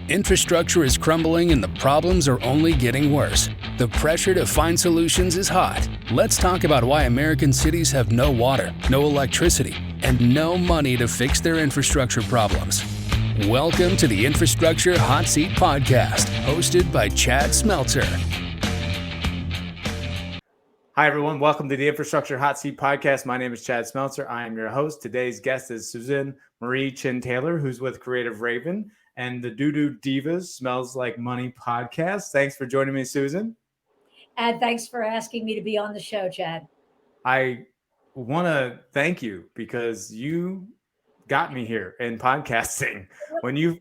Infrastructure is crumbling and the problems are only getting worse. The pressure to find solutions is hot. Let's talk about why American cities have no water, no electricity, and no money to fix their infrastructure problems. Welcome to the Infrastructure Hot Seat Podcast, hosted by Chad Smeltzer. Hi, everyone. Welcome to the Infrastructure Hot Seat Podcast. My name is Chad Smeltzer. I am your host. Today's guest is Susan Marie Chin-Taylor, who's with Creative Raven and the Divas Smells Like Money podcast. Thanks for joining me, Susan. And thanks for asking me to be on the show, Chad. I want to thank you because you got me here in podcasting. When you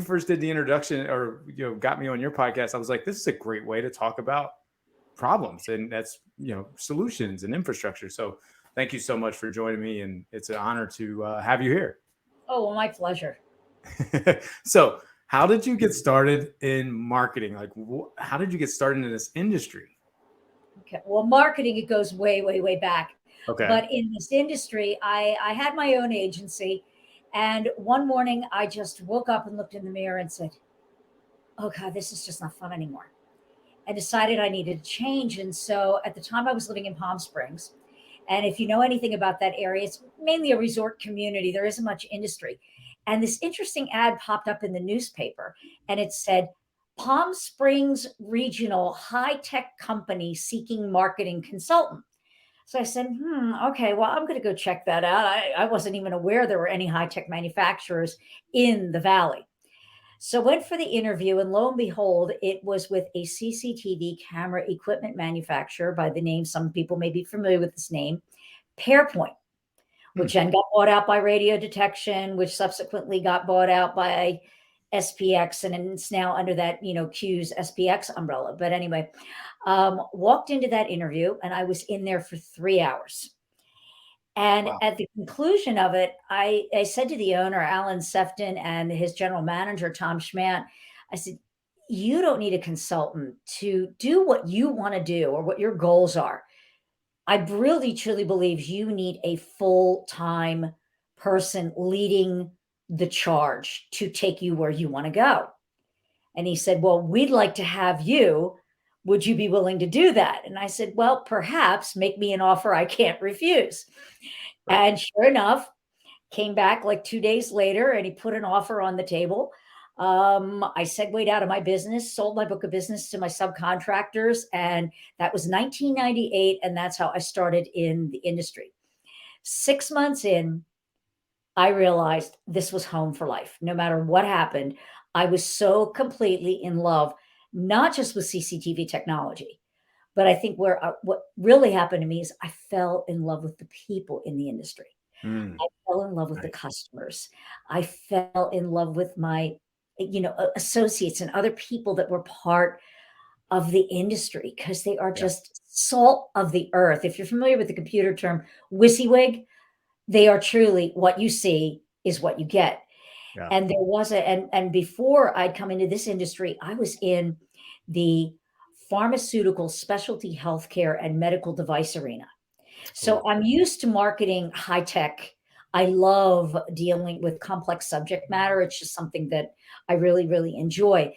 first did the introduction or got me on your podcast, I was like, this is a great way to talk about problems, and that's solutions and infrastructure. So thank you so much for joining me, and it's an honor to have you here. Oh, well, my pleasure. So how did you get started in marketing? Like, how did you get started in this industry? Okay, well, marketing, it goes way, way, way back. Okay. But in this industry, I had my own agency, and one morning I just woke up and looked in the mirror and said, oh God, this is just not fun anymore. I decided I needed to change. And so at the time I was living in Palm Springs. And if you know anything about that area, it's mainly a resort community. There isn't much industry. And this interesting ad popped up in the newspaper, and it said, Palm Springs Regional High-Tech Company seeking marketing consultant. So I said, okay, well, I'm going to go check that out. I wasn't even aware there were any high-tech manufacturers in the Valley. So went for the interview, and lo and behold, it was with a CCTV camera equipment manufacturer by the name, some people may be familiar with this name, Pearpoint, which then got bought out by Radio Detection, which subsequently got bought out by SPX, and it's now under that, Q's SPX umbrella. But anyway, walked into that interview, and I was in there for 3 hours. And wow. At the conclusion of it, I said to the owner, Alan Sefton, and his general manager, Tom Schmant, I said, you don't need a consultant to do what you want to do or what your goals are. I really, truly believe you need a full-time person leading the charge to take you where you want to go. And he said, well, we'd like to have you. Would you be willing to do that? And I said, well, perhaps, make me an offer I can't refuse. Right. And sure enough, came back like 2 days later, and he put an offer on the table. I segued out of my business, sold my book of business to my subcontractors, and that was 1998, and that's how I started in the industry. 6 months in, I realized this was home for life. No matter what happened, I was so completely in love, not just with CCTV technology, but I think what really happened to me is I fell in love with the people in the industry. I fell in love with the customers. I fell in love with my associates and other people that were part of the industry, because they are just salt of the earth. If you're familiar with the computer term WYSIWYG, they are truly what you see is what you get. Yeah. And there was and before I'd come into this industry, I was in the pharmaceutical, specialty healthcare, and medical device arena. So I'm used to marketing high tech. I love dealing with complex subject matter. It's just something that I really, really enjoy.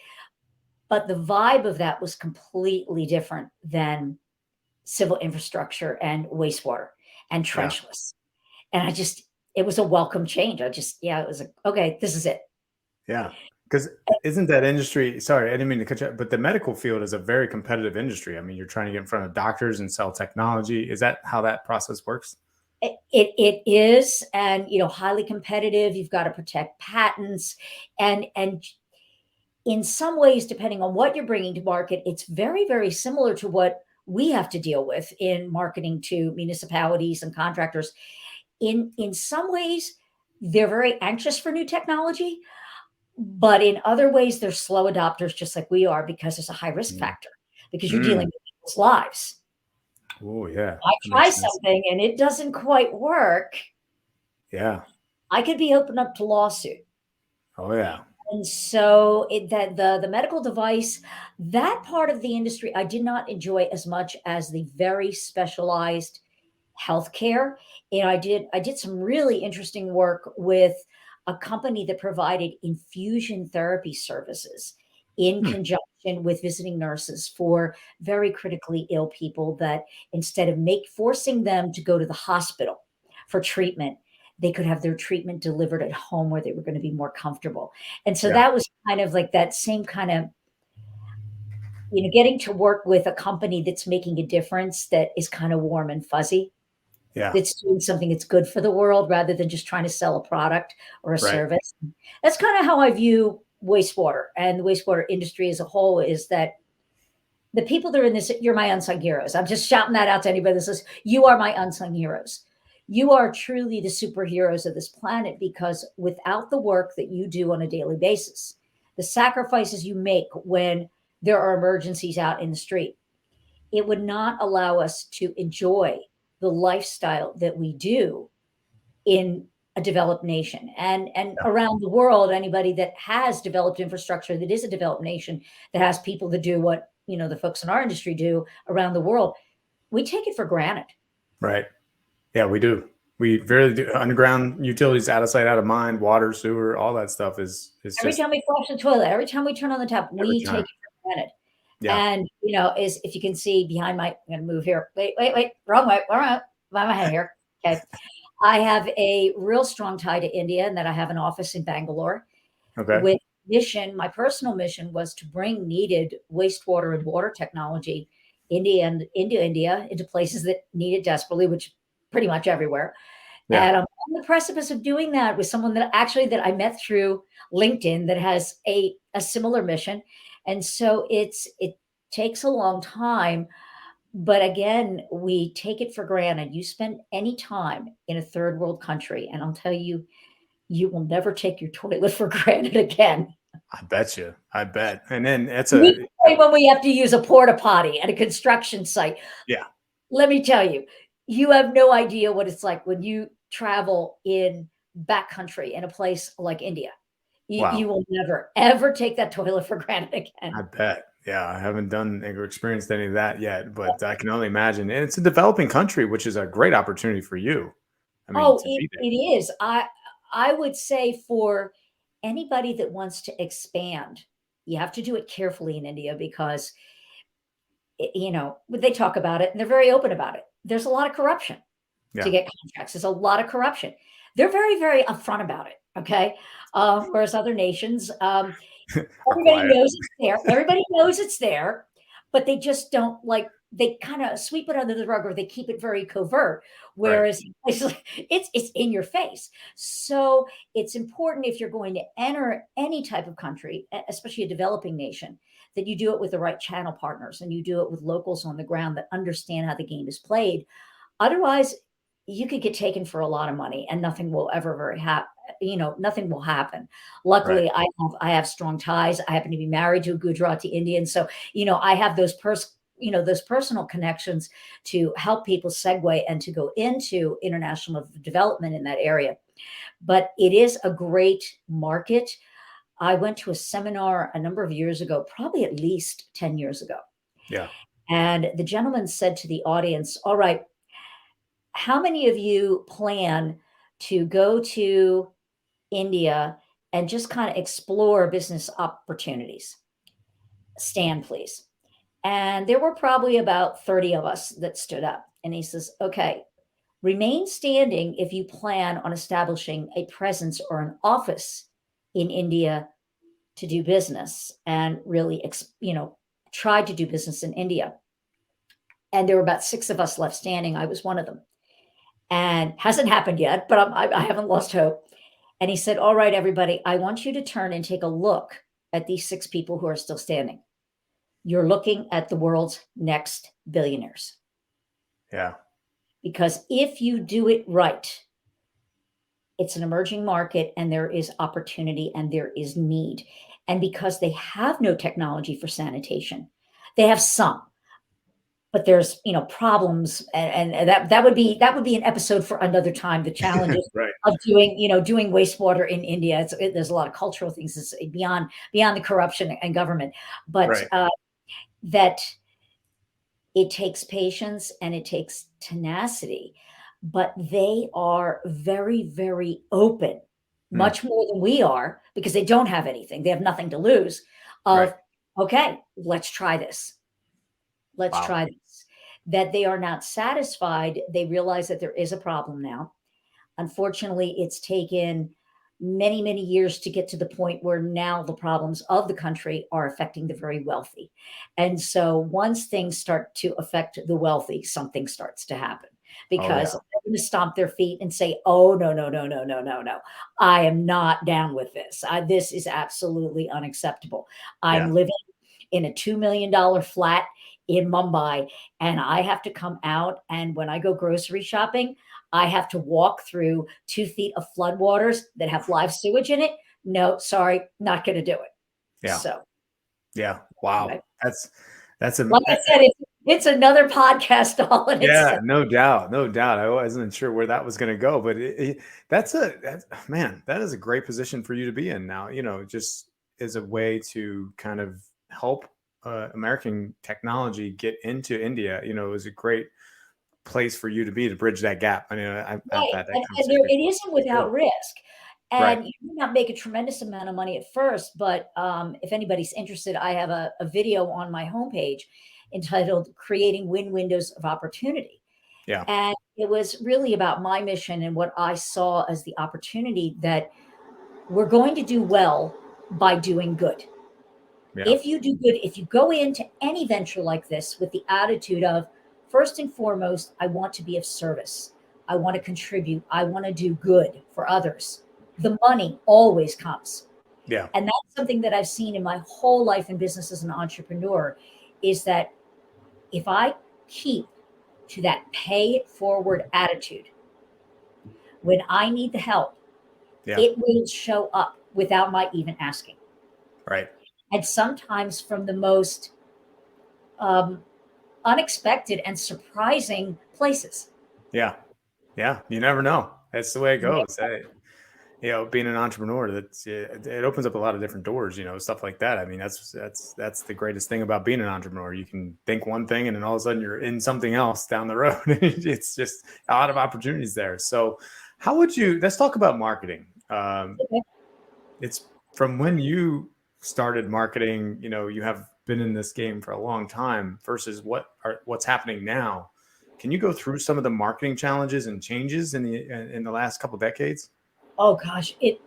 But the vibe of that was completely different than civil infrastructure and wastewater and trenchless. Yeah. And it was a welcome change. It was like, okay, this is it. Yeah. Because isn't that industry, sorry, I didn't mean to cut you off, but the medical field is a very competitive industry. I mean, you're trying to get in front of doctors and sell technology. Is that how that process works? It is, and highly competitive. You've got to protect patents, and in some ways, depending on what you're bringing to market, it's very, very similar to what we have to deal with in marketing to municipalities and contractors. In some ways, they're very anxious for new technology, but in other ways, they're slow adopters, just like we are, because there's a high risk factor, because you're dealing with people's lives. Oh, yeah. I try something and it doesn't quite work. Yeah. I could be open up to lawsuit. Oh, yeah. And so the medical device, that part of the industry, I did not enjoy as much as the very specialized healthcare. And I did some really interesting work with a company that provided infusion therapy services in conjunction with visiting nurses for very critically ill people, that instead of forcing them to go to the hospital for treatment, they could have their treatment delivered at home where they were going to be more comfortable. And so Yeah. that was kind of like that same kind of, getting to work with a company that's making a difference, that is kind of warm and fuzzy, Yeah. that's doing something that's good for the world rather than just trying to sell a product or a service. That's kind of how I view wastewater and the wastewater industry as a whole, is that the people that are in this, you're my unsung heroes. I'm just shouting that out to anybody that says, you are my unsung heroes. You are truly the superheroes of this planet, because without the work that you do on a daily basis, the sacrifices you make when there are emergencies out in the street, it would not allow us to enjoy the lifestyle that we do in a developed nation. And around the world, anybody that has developed infrastructure, that is a developed nation, that has people that do what the folks in our industry do around the world, we take it for granted. Right. Yeah, we do. We really do. Underground utilities, out of sight, out of mind, water, sewer, all that stuff is Every just time we flush the toilet, every time we turn on the tap, every we take time. it for granted. Yeah. And is, if you can see behind I'm going to move here. Wait, wrong way. By my head here. Okay. I have a real strong tie to India, and that I have an office in Bangalore. Okay. With mission, my personal mission was to bring needed wastewater and water technology into India, into places that need it desperately, which pretty much everywhere. Yeah. And I'm on the precipice of doing that with someone that I met through LinkedIn, that has a similar mission. And so it takes a long time, but again, we take it for granted. You spend any time in a third world country, and I'll tell you, you will never take your toilet for granted again. I bet you. I bet. And then when we have to use a porta potty at a construction site. Yeah. Let me tell you, you have no idea what it's like when you travel in backcountry in a place like India. You will never, ever take that toilet for granted again. I bet. Yeah, I haven't done or experienced any of that yet, but I can only imagine. And it's a developing country, which is a great opportunity for you. I mean, it is. I would say for anybody that wants to expand, you have to do it carefully in India, because they talk about it and they're very open about it. There's a lot of corruption to get contracts. There's a lot of corruption. They're very, very upfront about it. Okay. Whereas other nations, everybody knows it's there. Everybody knows it's there, but they just don't they kind of sweep it under the rug, or they keep it very covert. Whereas it's in your face. So it's important, if you're going to enter any type of country, especially a developing nation, that you do it with the right channel partners, and you do it with locals on the ground that understand how the game is played. Otherwise, you could get taken for a lot of money, and nothing will ever nothing will happen. Luckily, I have strong ties. I happen to be married to a Gujarati Indian. So, I have those personal connections to help people segue and to go into international development in that area. But it is a great market. I went to a seminar a number of years ago, probably at least 10 years ago. Yeah. And the gentleman said to the audience, all right, how many of you plan to go to India and just kind of explore business opportunities? Stand, please. And there were probably about 30 of us that stood up. And he says, okay, remain standing if you plan on establishing a presence or an office in India to do business, and really, try to do business in India. And there were about 6 of us left standing. I was one of them. And hasn't happened yet, but I haven't lost hope. And he said, all right, everybody, I want you to turn and take a look at these 6 people who are still standing. You're looking at the world's next billionaires. Yeah. Because if you do it right, it's an emerging market, and there is opportunity, and there is need. And because they have no technology for sanitation, they have some, but there's problems, and that would be an episode for another time. The challenges of doing wastewater in India. There's a lot of cultural things. It's beyond the corruption and government, but that it takes patience and it takes tenacity. But they are very, very open much more than we are, because they don't have anything. They have nothing to lose. Right. Okay, let's try this. Let's Wow. try this. That they are not satisfied. They realize that there is a problem now. Unfortunately, it's taken many, many years to get to the point where now the problems of the country are affecting the very wealthy. And so once things start to affect the wealthy, something starts to happen, Oh yeah. because they're going to stomp their feet and say, oh, no, no, no, no, no, no, no. I am not down with this. This is absolutely unacceptable. I'm Yeah. living in a $2 million flat in Mumbai, and I have to come out, and when I go grocery shopping, I have to walk through 2 feet of floodwaters that have live sewage in it. No, sorry, not going to do it. Yeah. So, Yeah. Wow. anyway, That's a like I said, it's another podcast all in yeah, itself. no doubt, no doubt. I wasn't sure where that was going to go, but that's man, that is a great position for you to be in now. You know, just as a way to kind of help American technology get into India. You know, it was a great place for you to be, to bridge that gap. I mean, I've Right. had that And conversation there, it isn't without before. risk. Right. And you may not make a tremendous amount of money at first, but if anybody's interested, I have a video on my homepage entitled Creating Win Windows of Opportunity. Yeah. And it was really about my mission and what I saw as the opportunity that we're going to do well by doing good. Yeah. If you do good, if you go into any venture like this with the attitude of, first and foremost, I want to be of service, I want to contribute, I want to do good for others, the money always comes. Yeah. And that's something that I've seen in my whole life in business as an entrepreneur, is that if I keep to that pay it forward attitude, when I need the help, Yeah. it will show up without my even asking. Right. And sometimes from the most unexpected and surprising places. Yeah. Yeah. You never know. That's the way it goes. You know, being an entrepreneur, it opens up a lot of different doors, you know, stuff like that. I mean, that's the greatest thing about being an entrepreneur. You can think one thing and then all of a sudden you're in something else down the road. It's just a lot of opportunities there. So let's talk about marketing. Okay. It's from when you started marketing, you know, you have been in this game for a long time versus what's happening now. Can you go through some of the marketing challenges and changes in the last couple of decades? Oh gosh, it's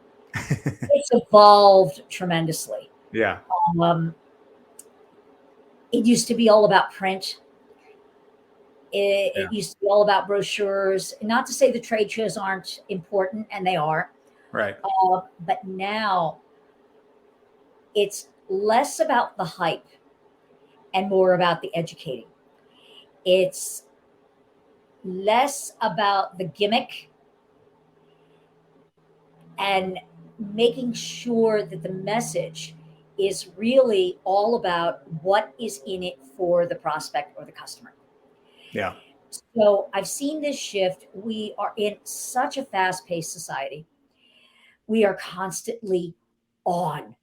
evolved tremendously. Yeah. It used to be all about print. It used to be all about brochures. Not to say the trade shows aren't important, and they are. Right. But now it's less about the hype and more about the educating. It's less about the gimmick and making sure that the message is really all about what is in it for the prospect or the customer. Yeah. So I've seen this shift. We are in such a fast-paced society. We are constantly on.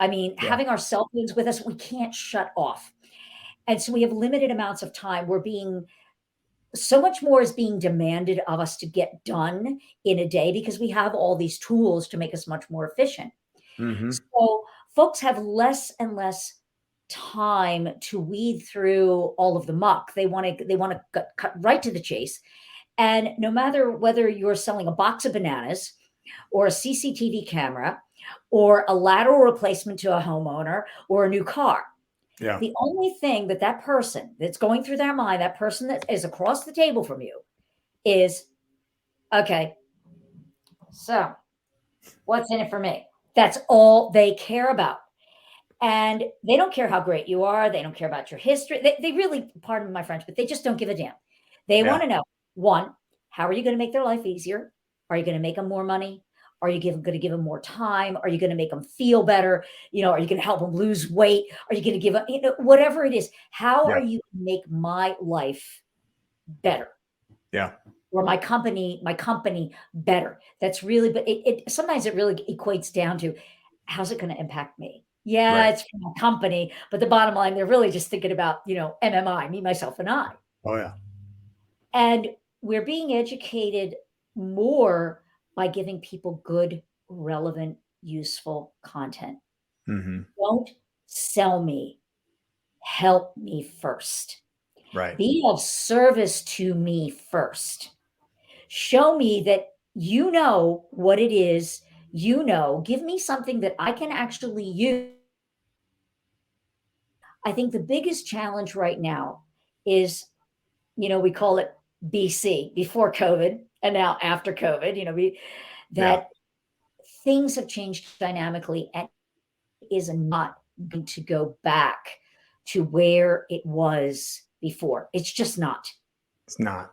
I mean, having our cell phones with us, we can't shut off. And so we have limited amounts of time. So much more is being demanded of us to get done in a day because we have all these tools to make us much more efficient. Mm-hmm. So folks have less and less time to weed through all of the muck. They want to cut right to the chase. And no matter whether you're selling a box of bananas or a CCTV camera or a lateral replacement to a homeowner or a new car, the only thing that person that's going through their mind, that person that is across the table from you, is, okay, so what's in it for me? That's all they care about. And they don't care how great you are. They don't care about your history. They really, pardon my French, but they just don't give a damn. They want to know, one, how are you going to make their life easier? Are you going to make them more money? Are you going to give them more time? Are you going to make them feel better? You know, are you going to help them lose weight? Are you going to give them, whatever it is, how are you going to make my life better? Yeah. Or my company better. That's really, but it sometimes it really equates down to, how's it going to impact me? Yeah, it's for my company, but the bottom line, they're really just thinking about, MMI, me, myself, and I. Oh yeah. And we're being educated more by giving people good relevant, useful content. Mm-hmm. Don't sell me, help me first. Right. Be of service to me first. Show me that you know what it is, give me something that I can actually use. I think the biggest challenge right now is, we call it BC, before COVID, and now after COVID, Yeah. that things have changed dynamically and is not going to go back to where it was before. It's just not. It's not.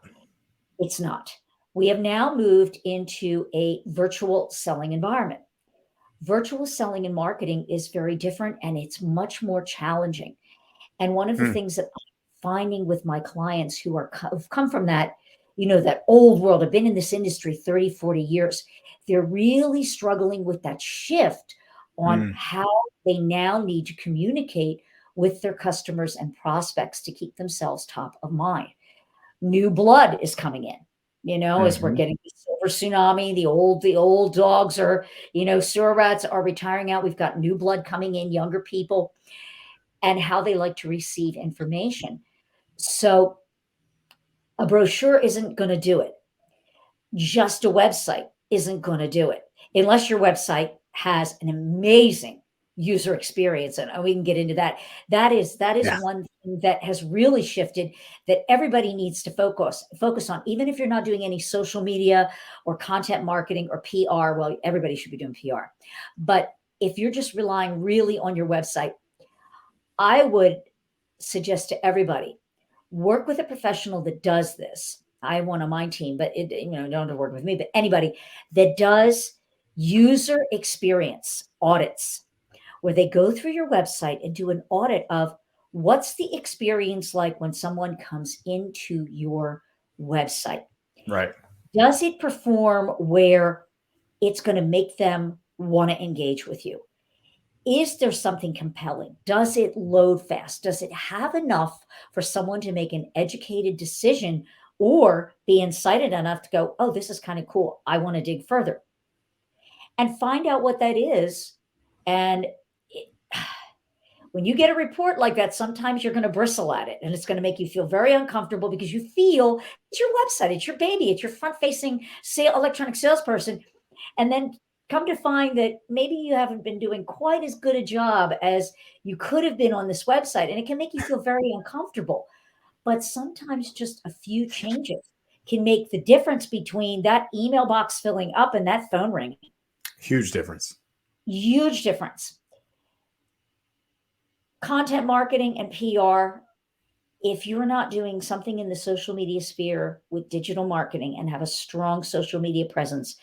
It's not. We have now moved into a virtual selling environment. Virtual selling and marketing is very different and it's much more challenging. And one of the Mm. things that I'm finding with my clients who've come from that, that old world, have been in this industry 30, 40 years, they're really struggling with that shift on Mm. how they now need to communicate with their customers and prospects to keep themselves top of mind. New blood is coming in, as we're Mhm. getting the silver tsunami, the old dogs are, sewer rats are retiring out. We've got new blood coming in, younger people, and how they like to receive information. So a brochure isn't going to do it. Just a website isn't going to do it unless your website has an amazing user experience, and we can get into that. That is Yeah. one thing that has really shifted, that everybody needs to focus on, even if you're not doing any social media or content marketing or PR. Well, everybody should be doing PR, but if you're just relying really on your website, I would suggest to everybody, work with a professional that does this. I have one on my team, but don't have to work with me, but anybody that does user experience audits, where they go through your website and do an audit of what's the experience like when someone comes into your website. Right. Does it perform where it's going to make them want to engage with you? Is there something compelling? Does it load fast? Does it have enough for someone to make an educated decision or be incited enough to go, oh, this is kind of cool, I want to dig further? And find out what that is. And it, when you get a report like that, sometimes you're going to bristle at it and it's going to make you feel very uncomfortable, because you feel it's your website, it's your baby, it's your front facing electronic salesperson. And then come to find that maybe you haven't been doing quite as good a job as you could have been on this website. And it can make you feel very uncomfortable. But sometimes just a few changes can make the difference between that email box filling up and that phone ringing. Huge difference. Huge difference. Content marketing and PR, if you're not doing something in the social media sphere with digital marketing and have a strong social media presence,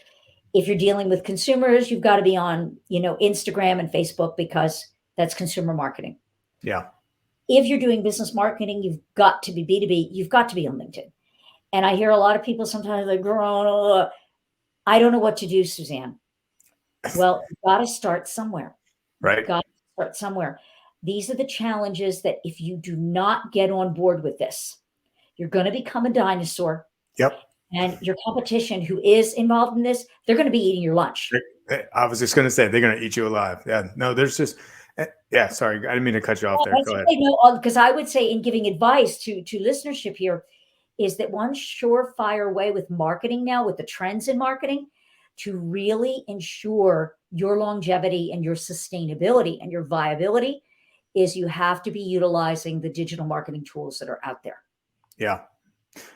if you're dealing with consumers, you've got to be on, Instagram and Facebook, because that's consumer marketing. Yeah. If you're doing business marketing, you've got to be B2B, you've got to be on LinkedIn. And I hear a lot of people sometimes like, "Oh, I don't know what to do, Suzanne." Well, you've got to start somewhere. Right. You've got to start somewhere. These are the challenges that if you do not get on board with this, you're going to become a dinosaur. Yep. And your competition who is involved in this, they're going to be eating your lunch. I was just going to say, they're going to eat you alive. Yeah. No, there's just, yeah, sorry. I didn't mean to cut you off there. Go ahead. Because I would say, in giving advice to listenership here, is that one surefire way with marketing now, with the trends in marketing, to really ensure your longevity and your sustainability and your viability, is you have to be utilizing the digital marketing tools that are out there. Yeah.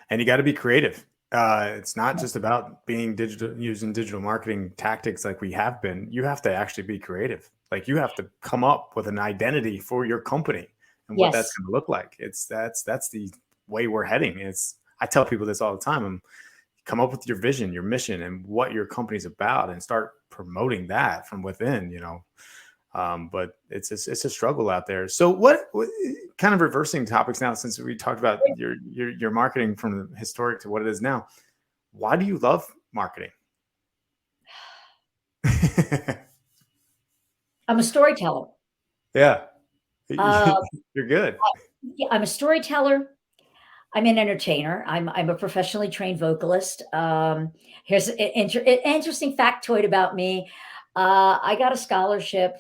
And you got to be creative. It's not just about being digital, using digital marketing tactics like we have been. You have to actually be creative. Like, you have to come up with an identity for your company and what that's going to look like. That's the way we're heading. I tell people this all the time. Come up with your vision, your mission, and what your company's about, and start promoting that from within, but it's a struggle out there. So what kind of reversing topics now, since we talked about your marketing from the historic to what it is now, why do you love marketing? I'm a storyteller. Yeah. You're good. I'm a storyteller. I'm an entertainer. I'm a professionally trained vocalist. Here's an interesting factoid about me. I got a scholarship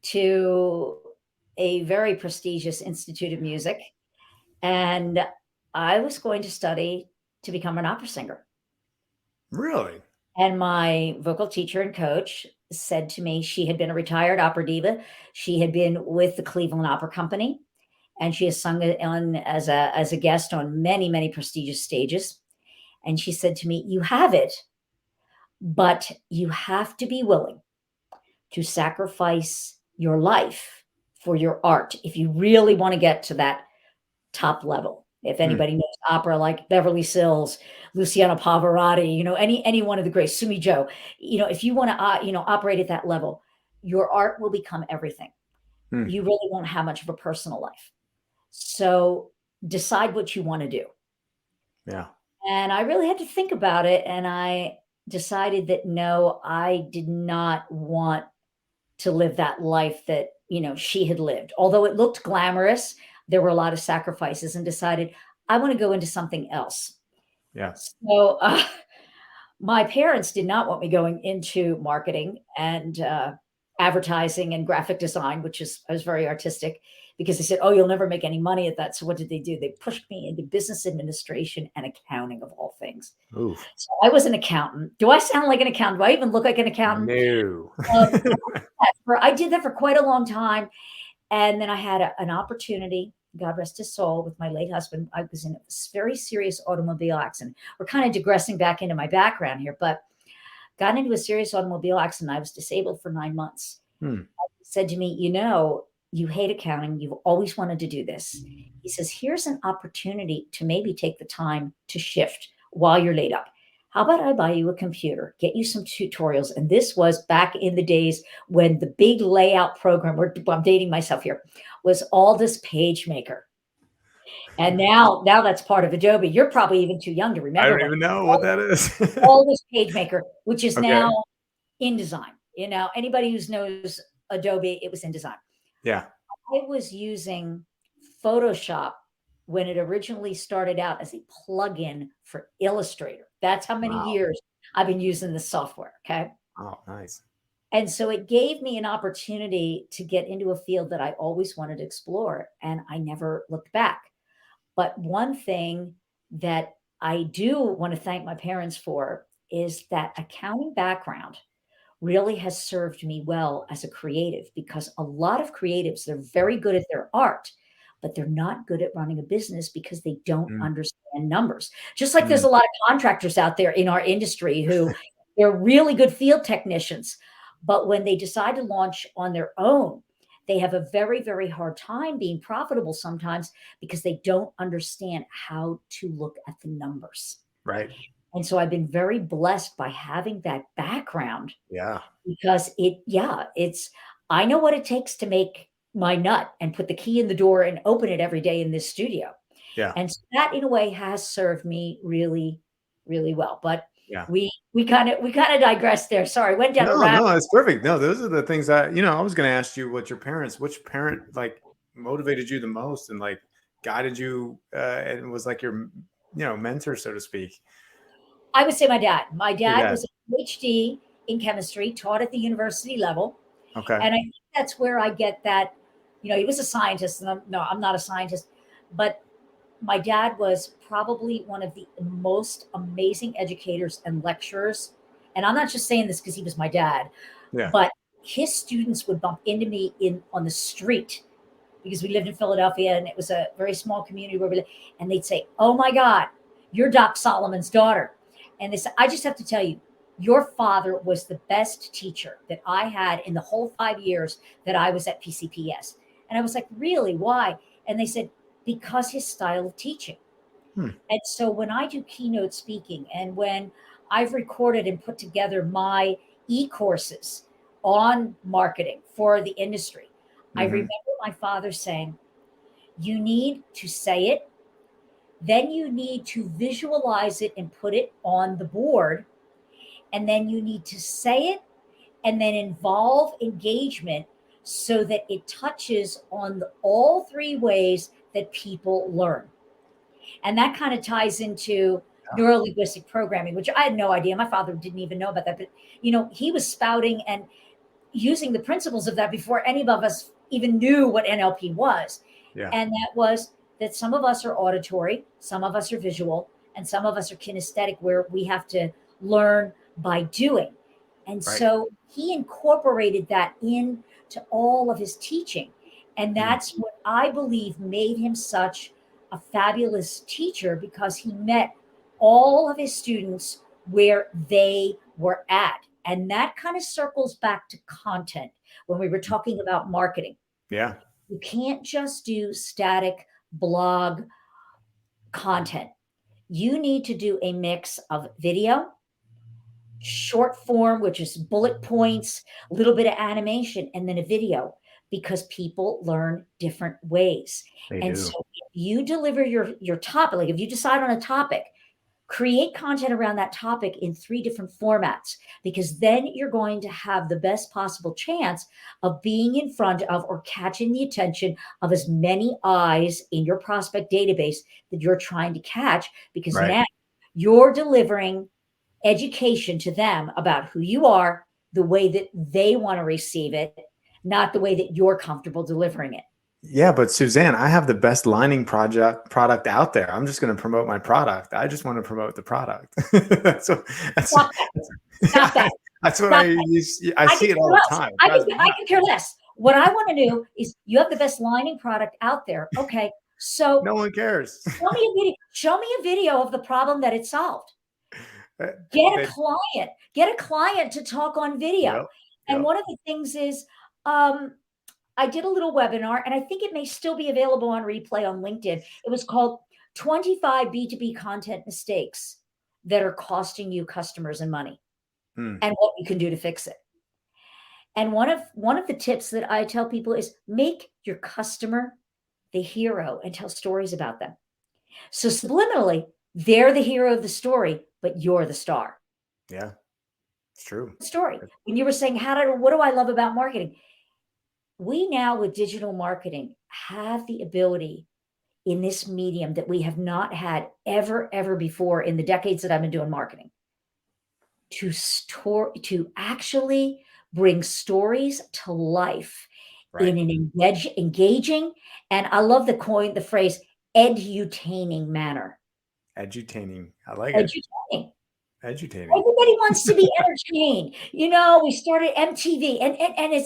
to a very prestigious Institute of Music, and I was going to study to become an opera singer. Really? And my vocal teacher and coach said to me, she had been a retired opera diva. She had been with the Cleveland Opera Company, and she has sung on as a guest on many, many prestigious stages. And she said to me, "You have it, but you have to be willing to sacrifice your life for your art if you really want to get to that top level." If Hmm. anybody knows opera like Beverly Sills, Luciano Pavarotti, any one of the great Sumi Joe, if you want to, operate at that level, your art will become everything. Hmm. You really won't have much of a personal life. So decide what you want to do. Yeah. And I really had to think about it. And I decided that no, I did not want to live that life that, she had lived. Although it looked glamorous, there were a lot of sacrifices, and decided I want to go into something else. Yeah. So my parents did not want me going into marketing and advertising and graphic design, which is, I was very artistic, because they said, "Oh, you'll never make any money at that." So what did they do? They pushed me into business administration and accounting, of all things. Oof. So I was an accountant. Do I sound like an accountant? Do I even look like an accountant? No. Um, I did that for quite a long time. And then I had an opportunity, God rest his soul, with my late husband. I was in a very serious automobile accident. We're kind of digressing back into my background here, but got into a serious automobile accident. I was disabled for 9 months. Hmm. He said to me, "You hate accounting. You've always wanted to do this." He says, "Here's an opportunity to maybe take the time to shift while you're laid up. How about I buy you a computer, get you some tutorials?" And this was back in the days when the big layout program, I'm dating myself here, was Aldus PageMaker. And now that's part of Adobe. You're probably even too young to I remember don't when even know what that is. Aldus PageMaker, which is Okay. now InDesign. Anybody who knows Adobe, it was InDesign. Yeah. I was using Photoshop when it originally started out as a plugin for Illustrator. That's how many Wow. years I've been using this software. Okay. Oh, nice. And so it gave me an opportunity to get into a field that I always wanted to explore, and I never looked back. But one thing that I do want to thank my parents for is that accounting background really has served me well as a creative, because a lot of creatives, they're very good at their art, but they're not good at running a business because they don't Mm. understand numbers. Just like there's Mm. a lot of contractors out there in our industry who they're really good field technicians, but when they decide to launch on their own, they have a very, very hard time being profitable sometimes because they don't understand how to look at the numbers. Right. And so I've been very blessed by having that background, Yeah. because I know what it takes to make my nut and put the key in the door and open it every day in this studio. Yeah. And so that in a way has served me really, really well. But Yeah. we kind of digressed there. Sorry, went down a No, rabbit. no, it's perfect. No, those are the things I was going to ask you which parent like motivated you the most and like guided you and was like your, mentor, so to speak. I would say my dad. My Your dad dad. was a PhD in chemistry, taught at the university level. Okay. And I think that's where I get that, he was a scientist, and I'm not a scientist, but my dad was probably one of the most amazing educators and lecturers. And I'm not just saying this because he was my dad, Yeah. but his students would bump into me on the street, because we lived in Philadelphia and it was a very small community where we lived, and they'd say, "Oh my God, you're Doc Solomon's daughter." And they said, "I just have to tell you, your father was the best teacher that I had in the whole 5 years that I was at PCPS." And I was like, "Really? Why?" And they said, "Because his style of teaching." Hmm. And so when I do keynote speaking, and when I've recorded and put together my e-courses on marketing for the industry, I Mm-hmm. remember my father saying, "You need to say it, then you need to visualize it and put it on the board, and then you need to say it and then involve engagement so that it touches on all three ways that people learn." And that kind of ties into neuro-linguistic programming, which I had no idea. My father didn't even know about that, but he was spouting and using the principles of that before any of us even knew what NLP was. Yeah. And that was that some of us are auditory, some of us are visual, and some of us are kinesthetic, where we have to learn by doing. And so he incorporated that into all of his teaching. And that's what I believe made him such a fabulous teacher, because he met all of his students where they were at. And that kind of circles back to content when we were talking about marketing. Yeah. You can't just do static blog content. You need to do a mix of video, short form, which is bullet points, a little bit of animation, and then a video, because people learn different ways. They And do. so if you deliver your topic, like if you decide on a topic, create content around that topic in 3 different formats, because then you're going to have the best possible chance of being in front of or catching the attention of as many eyes in your prospect database that you're trying to catch, because now you're delivering education to them about who you are, the way that they want to receive it, not the way that you're comfortable delivering it. Yeah, but Suzanne, I have the best lining product out there. I'm just going to promote my product. I just want to promote the product. That's what I see it all the time. I can care less. What I want to do is, you have the best lining product out there. Okay, so no one cares. Show me a video of the problem that it solved. Get a client to talk on video. And one of the things is, I did a little webinar, and I think it may still be available on replay on LinkedIn. It was called 25 B2B content mistakes that are costing you customers and money, and what you can do to fix it. And one of the tips that I tell people is, make your customer the hero and tell stories about them. So subliminally, they're the hero of the story, but you're the star. Yeah, it's true. Story. When you were saying, what do I love about marketing? We now, with digital marketing, have the ability in this medium that we have not had ever before in the decades that I've been doing marketing, to actually bring stories to life in an engaging, and I love the phrase, edutaining manner. Edutaining. I like it. Edutaining. Everybody wants to be entertained. We started MTV, and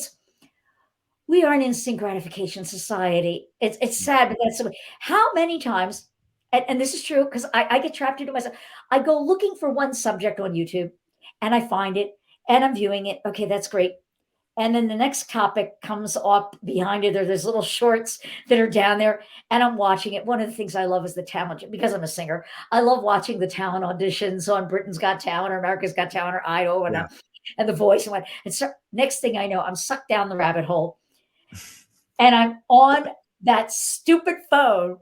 we are an instant gratification society. It's sad, but that's how many times, and this is true, because I get trapped into myself. I go looking for one subject on YouTube, and I find it, and I'm viewing it. Okay, that's great. And then the next topic comes up behind it. There's little shorts that are down there, and I'm watching it. One of the things I love is the talent, because I'm a singer. I love watching the talent auditions on Britain's Got Talent or America's Got Talent or Idol and The Voice. And so next thing I know, I'm sucked down the rabbit hole. And I'm on that stupid phone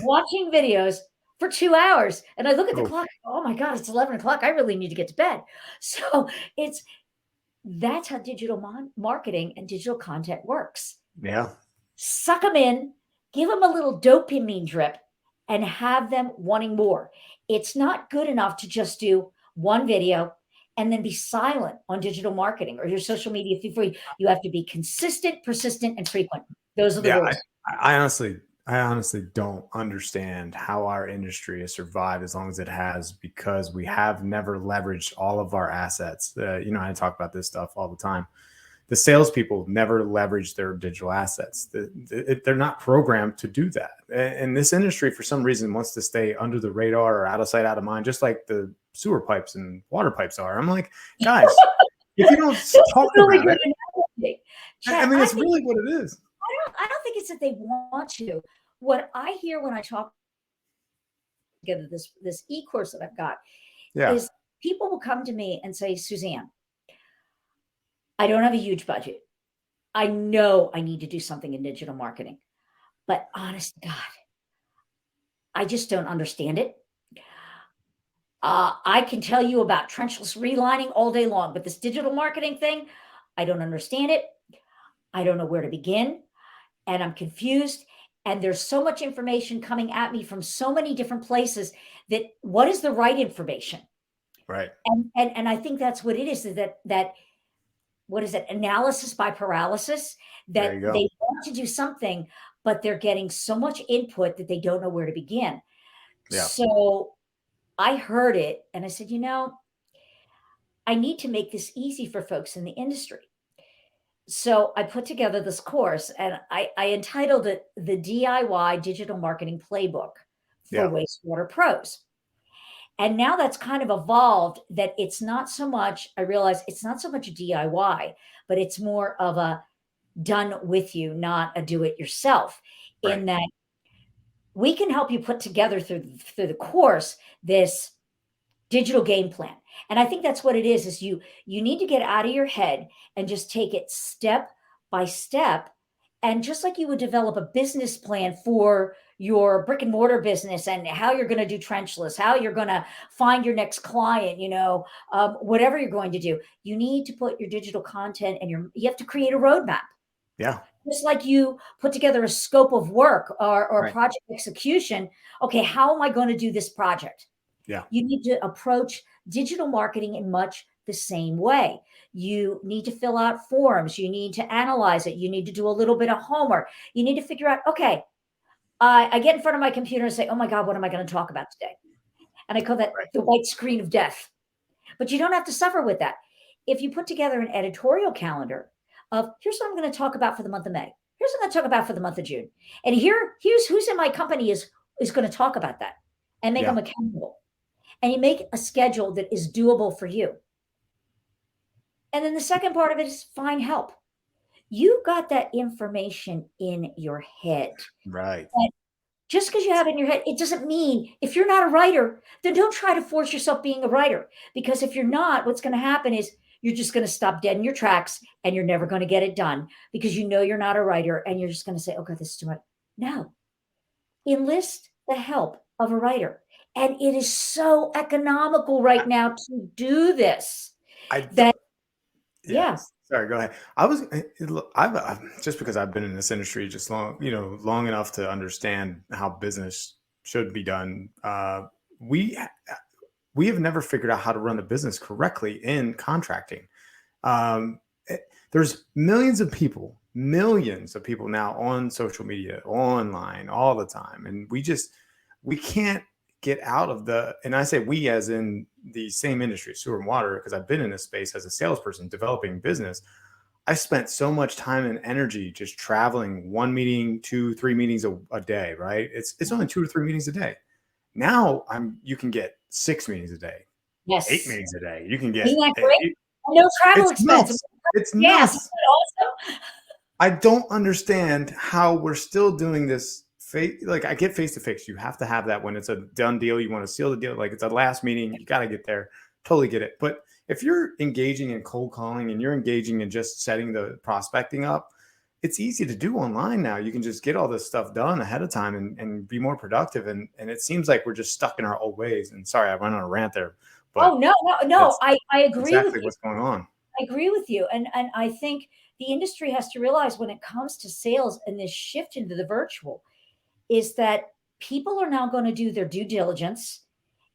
watching videos for 2 hours. And I look at the clock. Oh my God, it's 11 o'clock. I really need to get to bed. So that's how digital marketing and digital content works. Yeah. Suck them in, give them a little dopamine drip, and have them wanting more. It's not good enough to just do one video and then be silent on digital marketing or your social media feed. You have to be consistent, persistent, and frequent. Those are the rules. I honestly don't understand how our industry has survived as long as it has, because we have never leveraged all of our assets. I talk about this stuff all the time. The salespeople never leverage their digital assets. They're not programmed to do that. And this industry, for some reason, wants to stay under the radar or out of sight, out of mind, just like the sewer pipes and water pipes are. I'm like, guys, if you don't talk about it, it's really what it is. I don't think it's that they want to. What I hear when I talk together, this e-course that I've got, is people will come to me and say, Suzanne, I don't have a huge budget. I know I need to do something in digital marketing, but honest to God, I just don't understand it. I can tell you about trenchless relining all day long, but this digital marketing thing, I don't understand it. I don't know where to begin, and I'm confused. And there's so much information coming at me from so many different places that what is the right information? Right. And I think that's what it is, that what is it? Analysis by paralysis, There that you go. they want to do something, but they're getting so much input that they don't know where to begin. Yeah. So I heard it and I said, I need to make this easy for folks in the industry. So I put together this course and I entitled it the DIY Digital Marketing Playbook for Yeah. Wastewater Pros. And now that's kind of evolved, that it's not so much, I realize it's not so much a DIY, but it's more of a done with you, not a do it yourself, Right. in that we can help you put together through the course this digital game plan. And I think that's what it is you need to get out of your head and just take it step by step. And just like you would develop a business plan for your brick and mortar business and how you're going to do trenchless, how you're going to find your next client, whatever you're going to do, you need to put your digital content and you have to create a roadmap. Yeah. Just like you put together a scope of work or Right. project execution. Okay, how am I going to do this project? Yeah. You need to approach digital marketing in much the same way. You need to fill out forms. You need to analyze it. You need to do a little bit of homework. You need to figure out, okay, I get in front of my computer and say, oh my God, what am I going to talk about today? And I call that the white screen of death. But you don't have to suffer with that. If you put together an editorial calendar of here's what I'm going to talk about for the month of May. Here's what I'm going to talk about for the month of June. And here's who's in my company is going to talk about that and make them accountable. And you make a schedule that is doable for you. And then the second part of it is find help. You got that information in your head. Right. And just because you have it in your head, it doesn't mean if you're not a writer, then don't try to force yourself being a writer. Because if you're not, what's going to happen is you're just going to stop dead in your tracks and you're never going to get it done because you're not a writer and you're just going to say, okay, this is too much. No. Enlist the help of a writer. And it is so economical right now to do this. Yeah. Sorry, go ahead. I've just because I've been in this industry just long enough to understand how business should be done. We have never figured out how to run a business correctly in contracting. There's millions of people now on social media, online all the time. And we can't get out of and I say we as in the same industry, sewer and water, because I've been in this space as a salesperson developing business. I spent so much time and energy just traveling 1 meeting, 2-3 meetings a day, right? It's only 2 or 3 meetings a day. Now you can get 6 meetings a day. Yes. 8 meetings a day. You can get. Isn't that great? No travel expense. It's yes. nuts. Awesome? I don't understand how we're still doing this. Like I get face-to-face. You have to have that when it's a done deal. You want to seal the deal. Like it's a last meeting. You got to get there. Totally get it. But if you're engaging in cold calling and you're engaging in just setting the prospecting up, it's easy to do online now. You can just get all this stuff done ahead of time and be more productive. And it seems like we're just stuck in our old ways. And sorry, I went on a rant there. But no. I agree exactly with you. What's going on. I agree with you. And I think the industry has to realize when it comes to sales and this shift into the virtual is that people are now going to do their due diligence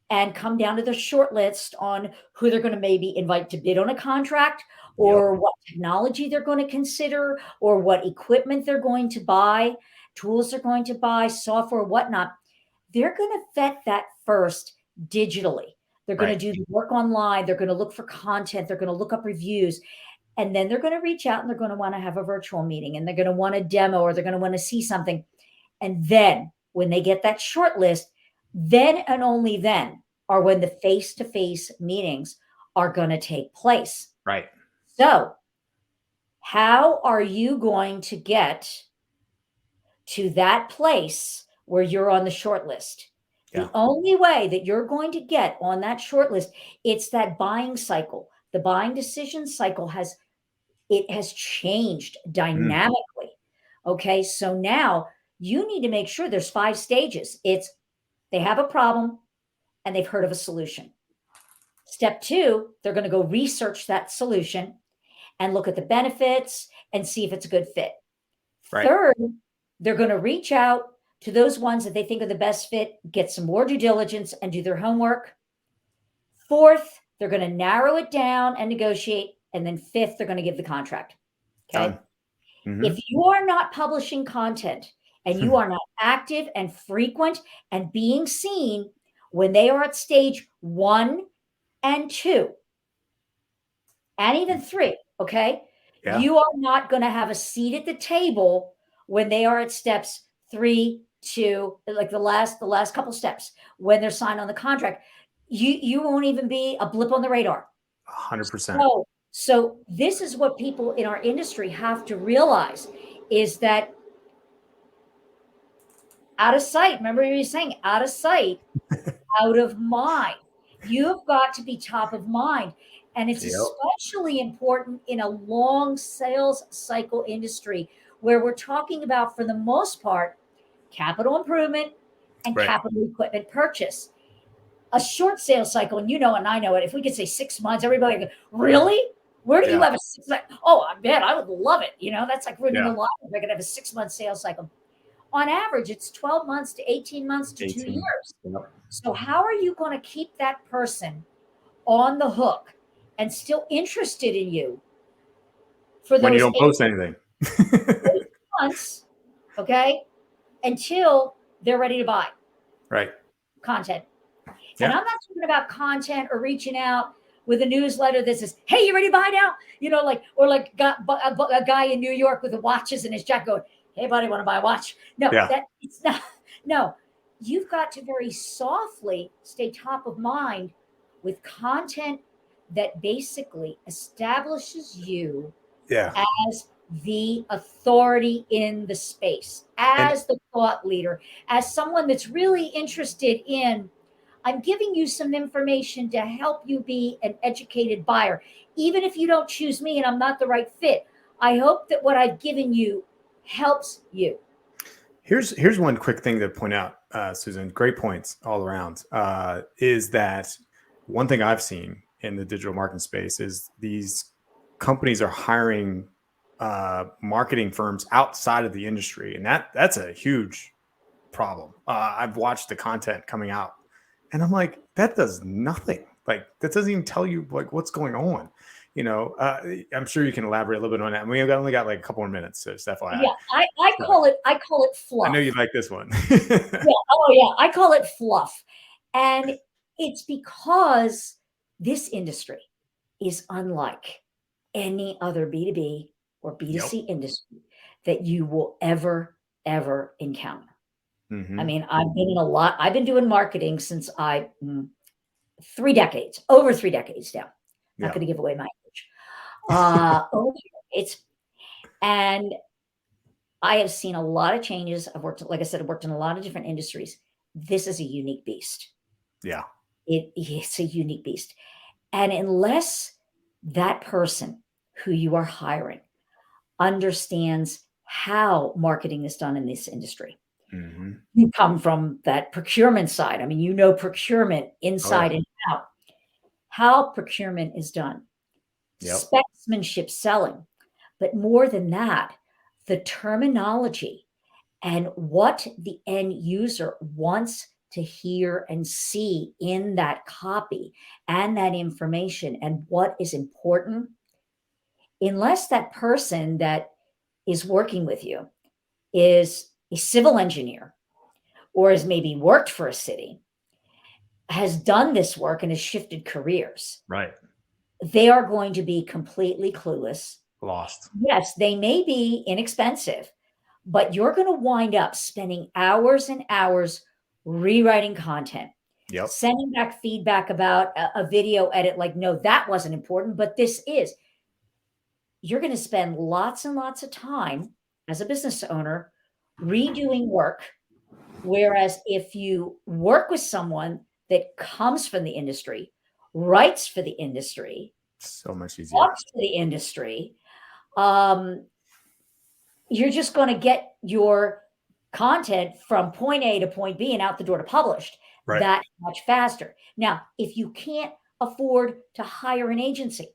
and come down to their short list on who they're going to maybe invite to bid on a contract or what technology they're going to consider or what equipment they're going to buy, tools they're going to buy, software, whatnot. They're going to vet that first digitally. They're going to do the work online. They're going to look for content. They're going to look up reviews. And then they're going to reach out and they're going to want to have a virtual meeting and they're going to want a demo or they're going to want to see something. And then when they get that short list, then and only then are when the face-to-face meetings are going to take place. Right. So how are you going to get to that place where you're on the short list? The only way that you're going to get on that short list, it's that buying cycle. The buying decision cycle has changed dynamically. Okay. So now you need to make sure there's 5 stages. It's they have a problem and they've heard of a solution. Step 2, they're going to go research that solution and look at the benefits and see if it's a good fit. Right. Third, They're going to reach out to those ones that they think are the best fit, get some more due diligence and do their homework. Fourth, they're going to narrow it down and negotiate. And then fifth, they're going to give the contract. Okay. If you are not publishing content and you are not active and frequent and being seen when they are at stage 1 and 2, and even 3, okay, you are not going to have a seat at the table when they are at steps 3, 2, like the last couple steps when they're signed on the contract. You won't even be a blip on the radar. 100%. So this is what people in our industry have to realize, is that out of sight, remember you were saying out of sight, out of mind. You've got to be top of mind. And it's especially important in a long sales cycle industry where we're talking about, for the most part, capital improvement and capital equipment purchase. A short sales cycle, and you know, and I know it, if we could say 6 months, everybody would go, really? Where do you have a 6 month? Oh, I bet I would love it. You know, that's like winning the lottery. We're going to have a 6-month sales cycle. On average, it's 12 months to 18 months to 2 years. So how are you going to keep that person on the hook and still interested in you for those when you don't post anything? 8 months, okay, until they're ready to buy content. And I'm not talking about content or reaching out with a newsletter that says, hey, you ready to buy now? You know, like, or like a guy in New York with the watches in his jacket going, hey, buddy, want to buy a watch? No, that it's not. No, you've got to very softly stay top of mind with content that basically establishes you as the authority in the space, as the thought leader, as someone that's really interested in, I'm giving you some information to help you be an educated buyer. Even if you don't choose me and I'm not the right fit, I hope that what I've given you helps you. Here's one quick thing to point out, Susan. Great points all around. Is that one thing I've seen in the digital marketing space is these companies are hiring marketing firms outside of the industry, and that's a huge problem. I've watched the content coming out, and I'm like, that does nothing. Like, that doesn't even tell you like what's going on. You know, I'm sure you can elaborate a little bit on that. We've only got like a couple more minutes, so it's FYI. Yeah, I call it fluff. I know you like this one. I call it fluff. And it's because this industry is unlike any other B2B or B2C industry that you will ever encounter. I mean, I've been doing marketing since over 3 decades now. Not going to give away my age. Over 3 decades. And I have seen a lot of changes. I've worked in a lot of different industries. This is a unique beast. Yeah. It's a unique beast. And unless that person who you are hiring understands how marketing is done in this industry, you come from that procurement side. I mean, you know procurement inside and out. How procurement is done, specimenshiip selling, but more than that, the terminology and what the end user wants to hear and see in that copy and that information and what is important. Unless that person that is working with you is a civil engineer or has maybe worked for a city, has done this work and has shifted careers. Right. They are going to be completely clueless. Lost. Yes, they may be inexpensive, but you're going to wind up spending hours and hours rewriting content, sending back feedback about a video edit. Like, no, that wasn't important, but this is. You're going to spend lots and lots of time as a business owner redoing work. Whereas if you work with someone that comes from the industry, writes for the industry, so much easier, talks to the industry, you're just going to get your content from point A to point B and out the door to published that much faster. Now, if you can't afford to hire an agency,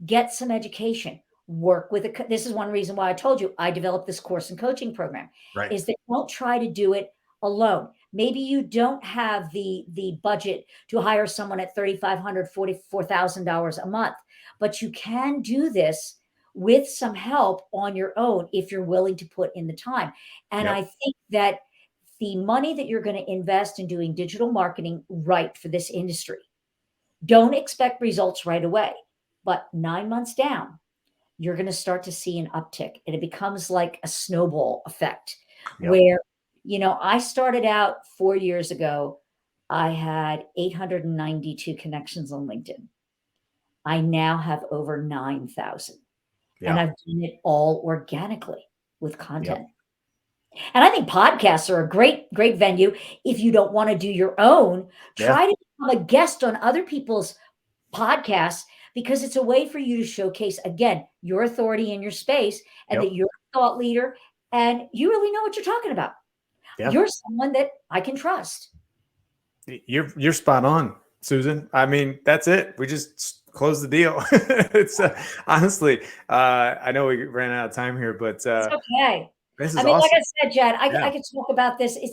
get some education, work with this is one reason why I told you I developed this course and coaching program, Right. is that don't try to do it alone. Maybe you don't have the budget to hire someone at $3,500, $44,000 a month, but you can do this with some help on your own if you're willing to put in the time. And Yep. I think that the money that you're going to invest in doing digital marketing right for this industry, don't expect results right away, but 9 months down, you're going to start to see an uptick, and it becomes like a snowball effect. Yep. Where, I started out 4 years ago. I had 892 connections on LinkedIn. I now have over 9,000, and Yeah. I've done it all organically with content. Yep. And I think podcasts are a great venue. If you don't want to do your own, try to become a guest on other people's podcasts, because it's a way for you to showcase, again, your authority in your space, and Yep. that you're a thought leader and you really know what you're talking about. Yeah. You're someone that I can trust. You're spot on, Susan. I mean, that's it. We just closed the deal. It's honestly, I know we ran out of time here, but It's okay. this is I mean, awesome. like I said, Chad, Yeah. I could talk about this. I'm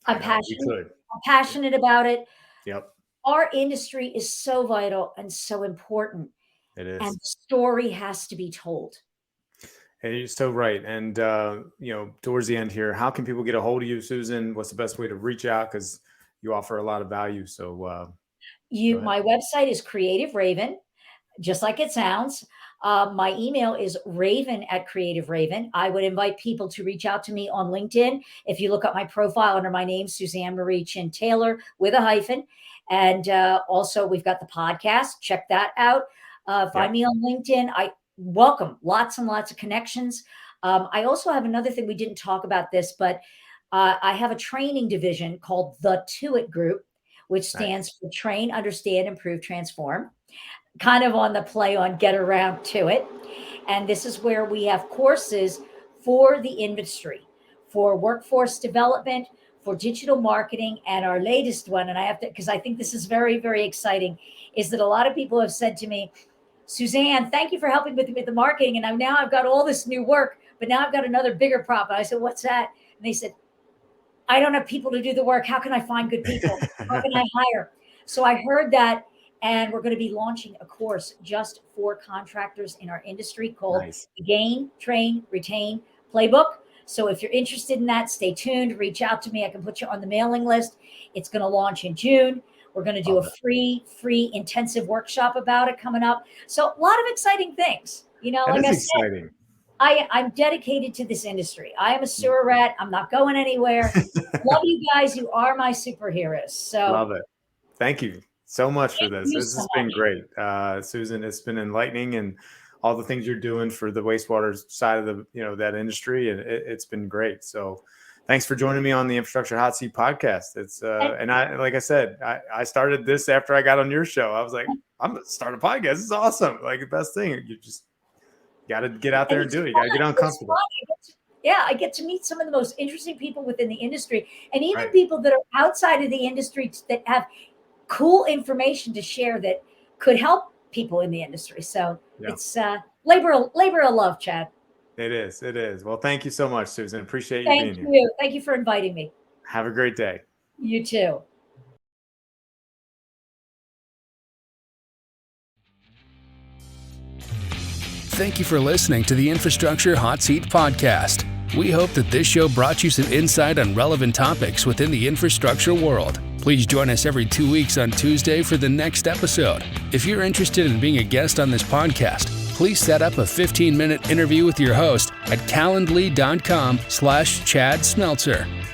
I know, we passionate. could. I'm passionate about it. Yep. Our industry is so vital and so important, It is. and the story has to be told. And you're so right. And, towards the end here, how can people get a hold of you, Susan? What's the best way to reach out? Because you offer a lot of value. So go ahead. My website is Creative Raven, just like it sounds. My email is raven@creativeraven. I would invite people to reach out to me on LinkedIn. If you look up my profile under my name, Suzanne Marie Chin Taylor with a hyphen. And also, we've got the podcast. Check that out. Find me on LinkedIn. I welcome lots and lots of connections. I also have another thing. We didn't talk about this, but I have a training division called the To It Group, which stands for Train, Understand, Improve, Transform. Kind of on the play on Get Around To It. And this is where we have courses for the industry, for workforce development, for digital marketing. And our latest one, and I have to, because I think this is very, very exciting, is that a lot of people have said to me, Suzanne, thank you for helping with the marketing. And now I've got all this new work, but now I've got another bigger problem. I said, what's that? And they said, I don't have people to do the work. How can I find good people? How can I hire? So I heard that. And we're going to be launching a course just for contractors in our industry called the Gain, Train, Retain Playbook. So if you're interested in that, stay tuned. Reach out to me. I can put you on the mailing list. It's going to launch in June. We're going to do a free intensive workshop about it coming up. So a lot of exciting things. Like I said, I'm dedicated to this industry. I am a sewer rat. I'm not going anywhere. Love you guys. You are my superheroes. So love it. Thank you so much for this. This has been great. Susan, it's been enlightening, and all the things you're doing for the wastewater side of the, that industry. And it's been great. So thanks for joining me on the Infrastructure Hot Seat podcast. It's, and I, like I said, I started this after I got on your show. I was like, I'm going to start a podcast. This is awesome. Like the best thing. You just got to get out there and do it. You got to get uncomfortable. I get to meet some of the most interesting people within the industry, and even people that are outside of the industry that have cool information to share that could help people in the industry. So it's labor of love, Chad. It is. It is. Well, thank you so much, Susan. Appreciate you being here. Thank you. Thank you for inviting me. Have a great day. You too. Thank you for listening to the Infrastructure Hot Seat podcast. We hope that this show brought you some insight on relevant topics within the infrastructure world. Please join us every 2 weeks on Tuesday for the next episode. If you're interested in being a guest on this podcast, please set up a 15-minute interview with your host at calendly.com/Chad Smeltzer.